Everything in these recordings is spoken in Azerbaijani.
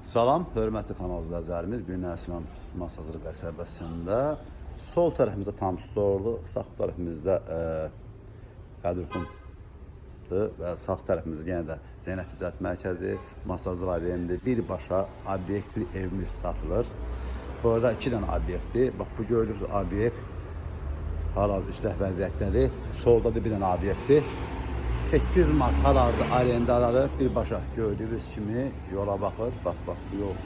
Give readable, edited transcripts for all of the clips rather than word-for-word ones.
Salam, hörmətli kanal izləyicilərimiz. Bu gün Nəsiman Masazır qəsəbəsində sol tərəfimizdə tam storlu, sağ tərəfimizdə Qədirxundur və sağ tərəfimizdə yenə də Zeynəb Ticarət Mərkəzi, Masazır rayonunda birbaşa obyekt bir evimiz satılır. Burada 2 dənə obyektdir. Bax, bu gördüyünüz obyekt hal-hazırda işlək vəziyyətdədir. Solda da bir dənə obyektdir. 800 manat hal-hazırda arendadadır. Birbaşa gördüyünüz kimi yola baxır. Bax, bu yol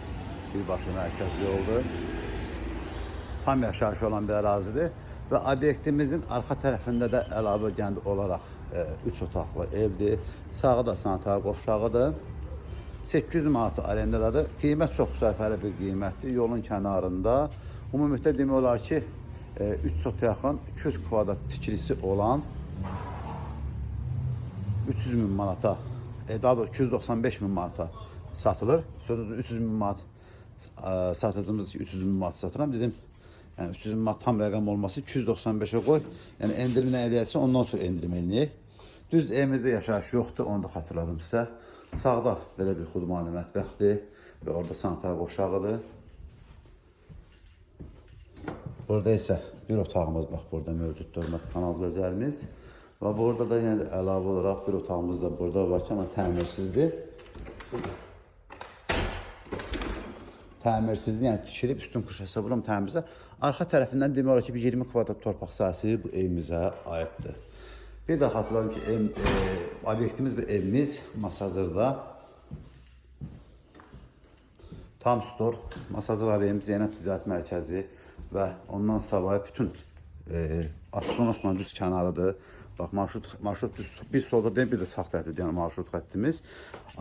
birbaşa mərkəz yoldur. Tam yaşayış olan bir ərazidir. Və obyektimizin arxa tərəfində də əlavə gəndi olaraq 3 otaqlı evdir. Sağı da sanitar qovşağıdır. 800 manat arendadadır. Qiymət çox sərfəli bir qiymətdir. Yolun kənarında. Ümumiyyətlə demək olar ki, 3 sota yaxın 200 kvadrat tikilisi olan 300 min manata, daha doğrusu 295 min manata satılır. Sözü 300 min manat satıcımız 300 min manat satıram dedim. Yəni 300 min manat tam rəqam olması 295'e qoy. Yəni endirimlə eləyəcəksə ondan sonra endirim eləyək. Düz evimizdə yaşayış yoxdur, onu da xatırladım sizə. Sağda belə bir xudmani mətbəxdir və orada sanitar qovşağıdır. Burada isə bir otağımız bax burada mövcuddur, hörmətli kanal izləyicilərimiz. Və burada da yəni əlavə olaraq bir otağımız da burada var ki, amma təmirsizdir. Təmirsizdir, yəni tikilib üstün qış hesablam təmirsə. Arxa tərəfindən demək olar ki, bir 20 kvadrat torpaq sahəsi bu evimizə aiddir. Bir də xatırladım ki, obyektimiz bir evimiz Masazırda. Tam stor, Masazır rayonumuz Zeynəb Ticarət Mərkəzi və ondan savayı bütün Astronotla düz kənarıdır. Bax, marşrut bir solda deyil, bir də sağ tərəfdə yəni marşrut xəttimiz.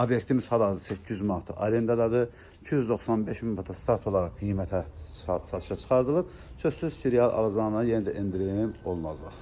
Obyektimiz hal-hazırda 800 manat arendadadır. 295 min manata start olaraq qiymətə satışa çıxardılıb. Sözsüz ki, real alacağına yenə də endirim olunacaq.